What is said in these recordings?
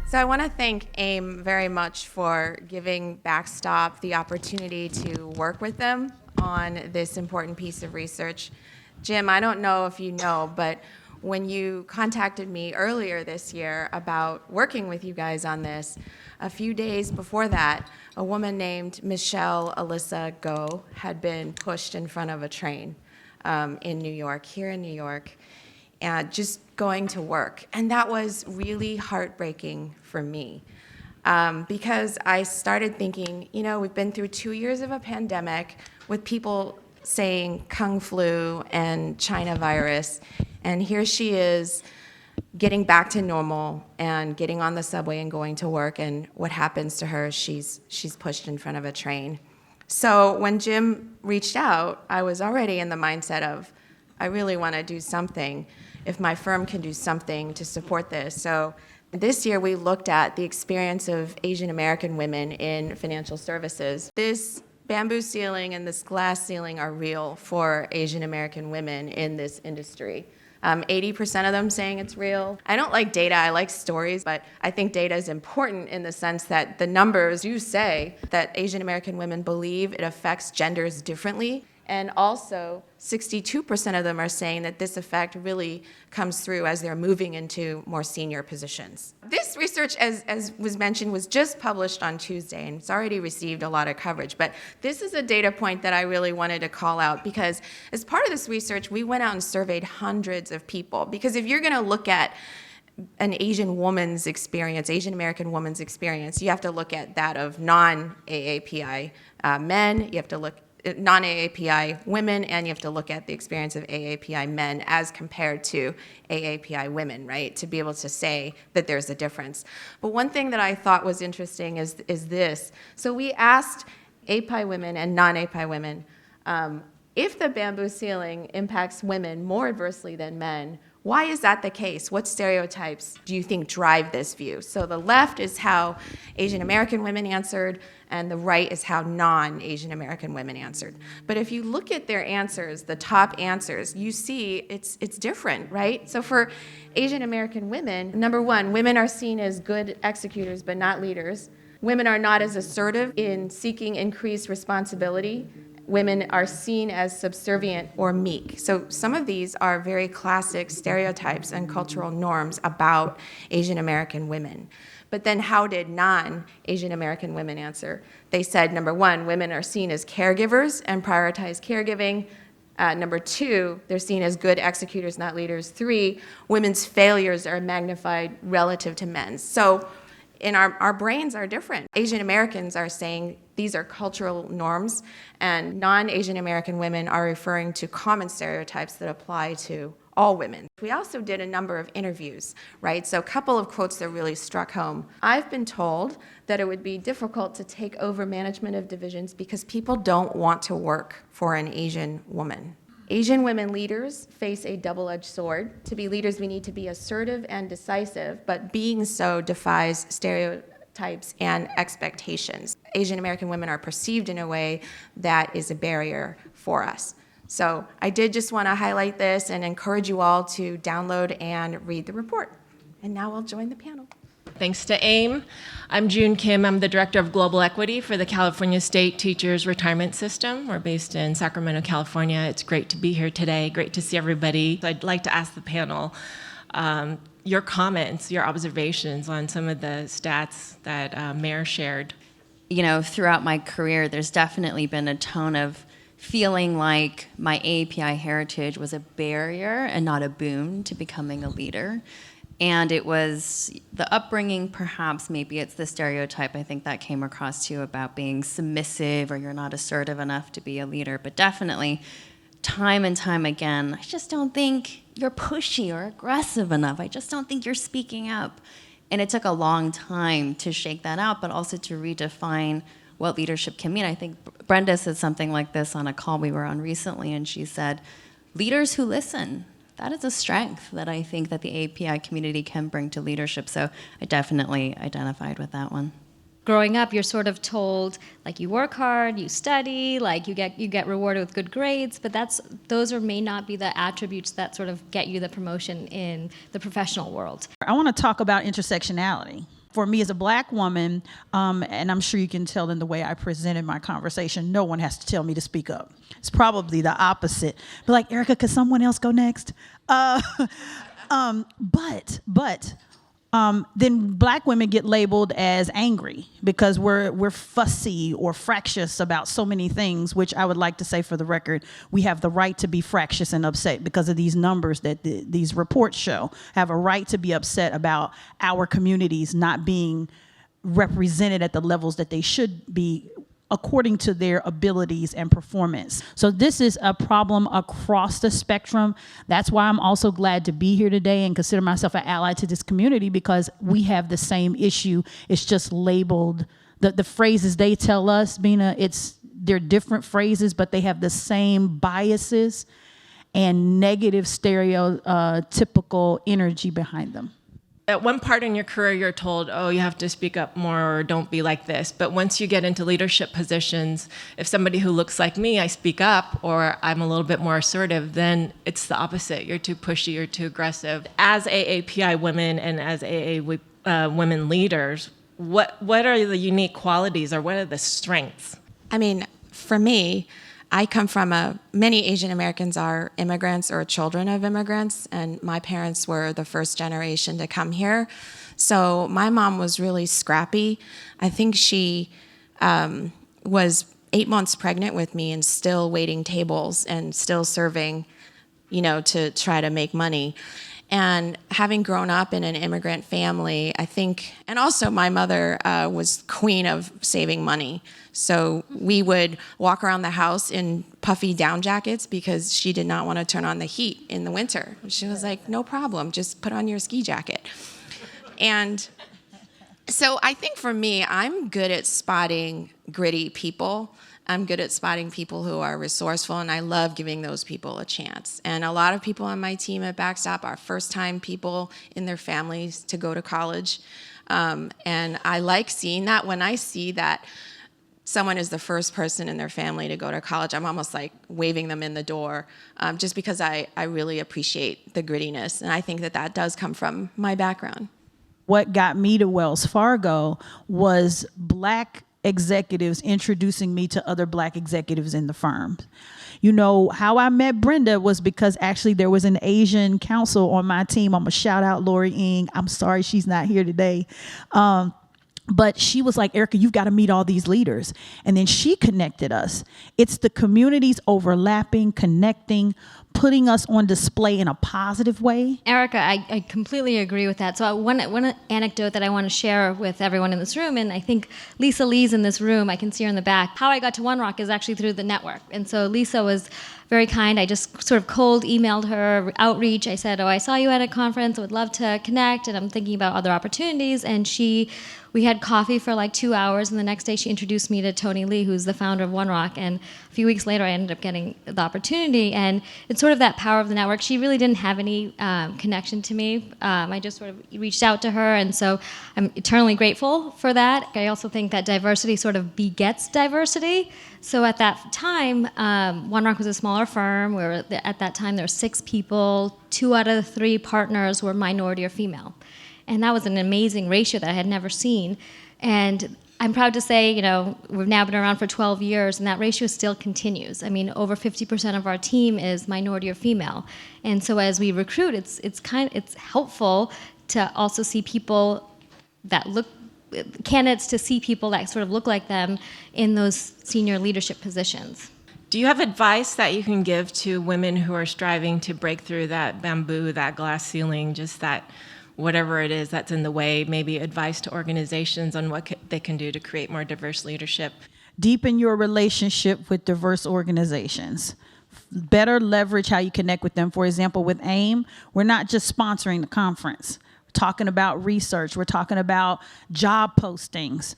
So I want to thank AIM very much for giving Backstop the opportunity to work with them on this important piece of research. Jim, I don't know if you know, but when you contacted me earlier this year about working with you guys on this, a few days before that, a woman named Michelle Alyssa Go had been pushed in front of a train in New York, here in New York, and just going to work. And that was really heartbreaking for me because I started thinking, you know, we've been through 2 years of a pandemic with people saying Kung flu and China virus, and here she is getting back to normal and getting on the subway and going to work, and what happens to her, she's pushed in front of a train. So when Jim reached out, I was already in the mindset of, I really want to do something if my firm can do something to support this. So this year we looked at the experience of Asian American women in financial services. This bamboo ceiling and this glass ceiling are real for Asian American women in this industry. 80% of them saying it's real. I don't like data, I like stories, but I think data is important in the sense that the numbers do say that Asian American women believe it affects genders differently. And also, 62% of them are saying that this effect really comes through as they're moving into more senior positions. This research, as was mentioned, was just published on Tuesday, and it's already received a lot of coverage. But this is a data point that I really wanted to call out because as part of this research, we went out and surveyed hundreds of people. Because if you're going to look at an Asian woman's experience, Asian American woman's experience, you have to look at that of non-AAPI men, you have to look non-AAPI women, and you have to look at the experience of AAPI men as compared to AAPI women, right, to be able to say that there's a difference. But one thing that I thought was interesting is this. So we asked API women and non-API women, if the bamboo ceiling impacts women more adversely than men, why is that the case? What stereotypes do you think drive this view? So the left is how Asian American women answered, and the right is how non-Asian American women answered. But if you look at their answers, the top answers, you see it's different, right? So for Asian American women, number one, women are seen as good executors but not leaders. Women are not as assertive in seeking increased responsibility. Women are seen as subservient or meek. So some of these are very classic stereotypes and cultural norms about Asian American women. But then how did non-Asian American women answer? They said, number one, women are seen as caregivers and prioritize caregiving. Number two, they're seen as good executors, not leaders. Three, women's failures are magnified relative to men's. So our brains are different. Asian Americans are saying these are cultural norms, and non-Asian American women are referring to common stereotypes that apply to all women. We also did a number of interviews, right? So a couple of quotes that really struck home. I've been told that it would be difficult to take over management of divisions because people don't want to work for an Asian woman. Asian women leaders face a double-edged sword. To be leaders, we need to be assertive and decisive, but being so defies stereotypes and expectations. Asian American women are perceived in a way that is a barrier for us. So I did just want to highlight this and encourage you all to download and read the report. And now I'll join the panel. Thanks to AIM. I'm June Kim. I'm the Director of Global Equity for the California State Teachers Retirement System. We're based in Sacramento, California. It's great to be here today. Great to see everybody. So I'd like to ask the panel your comments, your observations on some of the stats that Mayor shared. You know, throughout my career, there's definitely been a tone of feeling like my AAPI heritage was a barrier and not a boon to becoming a leader. And it was the upbringing, perhaps, maybe it's the stereotype I think that came across too about being submissive or you're not assertive enough to be a leader. But definitely, time and time again, I just don't think you're pushy or aggressive enough. I just don't think you're speaking up. And it took a long time to shake that out, but also to redefine what leadership can mean. I think Brenda said something like this on a call we were on recently, and she said, leaders who listen. That is a strength that I think that the API community can bring to leadership. So I definitely identified with that one. Growing up, you're sort of told, like, you work hard, you study, like you get rewarded with good grades, but those may not be the attributes that sort of get you the promotion in the professional world. I want to talk about intersectionality. for me as a Black woman, and I'm sure you can tell in the way I presented my conversation, no one has to tell me to speak up. It's probably the opposite. But like, Erica, could someone else go next? Then Black women get labeled as angry because we're fussy or fractious about so many things, which I would like to say for the record, we have the right to be fractious and upset because of these numbers that these reports show. Have a right to be upset about our communities not being represented at the levels that they should be according to their abilities and performance. So this is a problem across the spectrum. That's why I'm also glad to be here today and consider myself an ally to this community, because we have the same issue. It's just labeled, the phrases they tell us, Binna, they're different phrases, but they have the same biases and negative stereotypical energy behind them. At one part in your career, you're told, oh, you have to speak up more or don't be like this. But once you get into leadership positions, if somebody who looks like me, I speak up or I'm a little bit more assertive, then it's the opposite. You're too pushy, you're too aggressive. As AAPI women and as women leaders, what are the unique qualities or what are the strengths? I mean, for me, I come from many Asian Americans are immigrants or children of immigrants, and my parents were the first generation to come here. So my mom was really scrappy. I think she was 8 months pregnant with me and still waiting tables and still serving, to try to make money. And having grown up in an immigrant family, I think, and also my mother was queen of saving money. So we would walk around the house in puffy down jackets because she did not want to turn on the heat in the winter. She was like, no problem, just put on your ski jacket. And so I think for me, I'm good at spotting gritty people. I'm good at spotting people who are resourceful, and I love giving those people a chance. And a lot of people on my team at Backstop are first-time people in their families to go to college. And I like seeing that. When I see that someone is the first person in their family to go to college, I'm almost like waving them in the door, just because I really appreciate the grittiness. And I think that does come from my background. What got me to Wells Fargo was Black executives introducing me to other Black executives in the firm. How I met Brenda was because actually there was an Asian counsel on my team. I'm gonna shout out Lori Ng. I'm sorry she's not here today. But she was like, Erica, you've got to meet all these leaders. And then she connected us. It's the communities overlapping, connecting, putting us on display in a positive way. Erica, I completely agree with that. So one anecdote that I want to share with everyone in this room, and I think Lisa Lee's in this room, I can see her in the back. How I got to One Rock is actually through the network. And so Lisa was very kind. I just sort of cold emailed her, outreach. I said, I saw you at a conference. I would love to connect, and I'm thinking about other opportunities. And we had coffee for like 2 hours, and the next day she introduced me to Tony Lee, who's the founder of One Rock. And a few weeks later, I ended up getting the opportunity. And it's sort of that power of the network. She really didn't have any connection to me. I just sort of reached out to her, and so I'm eternally grateful for that. I also think that diversity sort of begets diversity. So at that time, One Rock was a smaller firm. At that time, there were 6 people. 2 out of the 3 partners were minority or female. And that was an amazing ratio that I had never seen. And I'm proud to say, we've now been around for 12 years, and that ratio still continues. I mean, over 50% of our team is minority or female. And so as we recruit, it's helpful to also see people that candidates to see people that sort of look like them in those senior leadership positions. Do you have advice that you can give to women who are striving to break through that bamboo, that glass ceiling, just that whatever it is that's in the way, maybe advice to organizations on what they can do to create more diverse leadership? Deepen your relationship with diverse organizations. Better leverage how you connect with them. For example, with AIM, we're not just sponsoring the conference. We're talking about research. We're talking about job postings,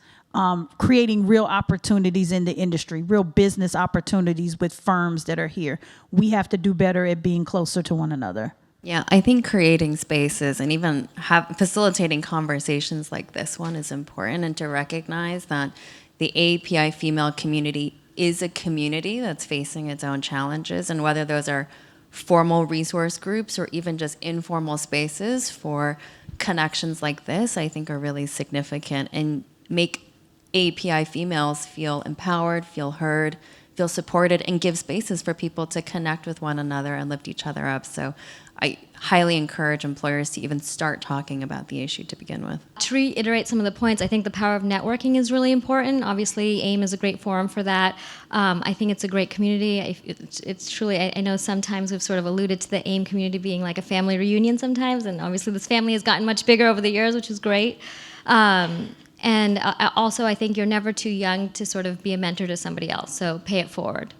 creating real opportunities in the industry, real business opportunities with firms that are here. We have to do better at being closer to one another. Yeah, I think creating spaces and even facilitating conversations like this one is important, and to recognize that the AAPI female community is a community that's facing its own challenges, and whether those are formal resource groups or even just informal spaces for connections like this, I think, are really significant and make API females feel empowered, feel heard, feel supported, and give spaces for people to connect with one another and lift each other up. So I highly encourage employers to even start talking about the issue to begin with. To reiterate some of the points, I think the power of networking is really important. Obviously, AIM is a great forum for that. I think it's a great community. It's truly, I know sometimes we've sort of alluded to the AIM community being like a family reunion sometimes, and obviously this family has gotten much bigger over the years, which is great. And also, I think you're never too young to sort of be a mentor to somebody else, so pay it forward.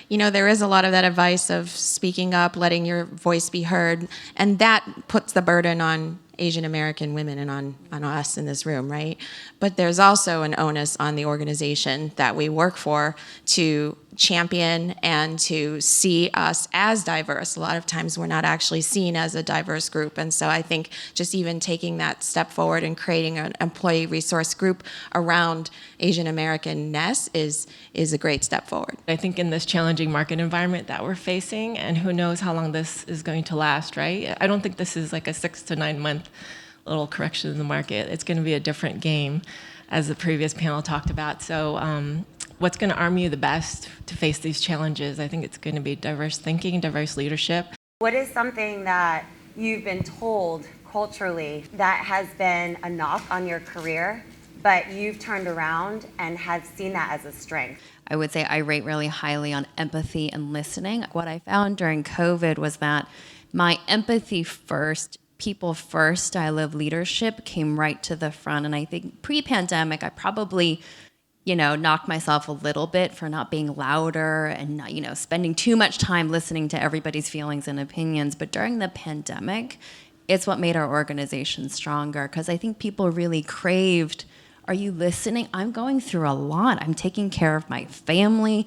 You know, there is a lot of that advice of speaking up, letting your voice be heard, and that puts the burden on Asian American women and on us in this room, right? But there's also an onus on the organization that we work for to champion and to see us as diverse. A lot of times we're not actually seen as a diverse group. And so I think just even taking that step forward and creating an employee resource group around Asian American-ness is a great step forward. I think in this challenging market environment that we're facing, and who knows how long this is going to last, right? I don't think this is like a 6 to 9 month little correction in the market. It's going to be a different game, as the previous panel talked about. So what's going to arm you the best to face these challenges? I think it's going to be diverse thinking, diverse leadership. What is something that you've been told culturally that has been a knock on your career, but you've turned around and have seen that as a strength? I would say I rate really highly on empathy and listening. What I found during COVID was that my empathy first, people first style of leadership came right to the front. And I think pre-pandemic, I probably, knocked myself a little bit for not being louder and not, spending too much time listening to everybody's feelings and opinions. But during the pandemic, it's what made our organization stronger, because I think people really craved, are you listening? I'm going through a lot. I'm taking care of my family.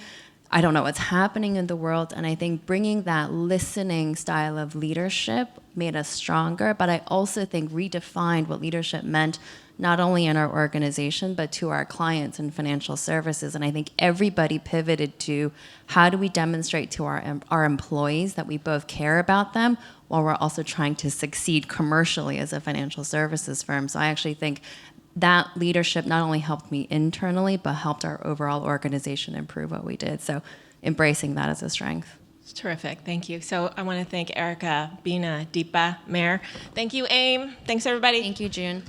I don't know what's happening in the world. And I think bringing that listening style of leadership made us stronger, but I also think redefined what leadership meant, not only in our organization, but to our clients in financial services. And I think everybody pivoted to how do we demonstrate to our employees that we both care about them while we're also trying to succeed commercially as a financial services firm. So I actually think that leadership not only helped me internally, but helped our overall organization improve what we did. So embracing that as a strength. It's terrific. Thank you. So I want to thank Erica, Binna, Deepa, Mayor. Thank you, AIM. Thanks, everybody. Thank you, June.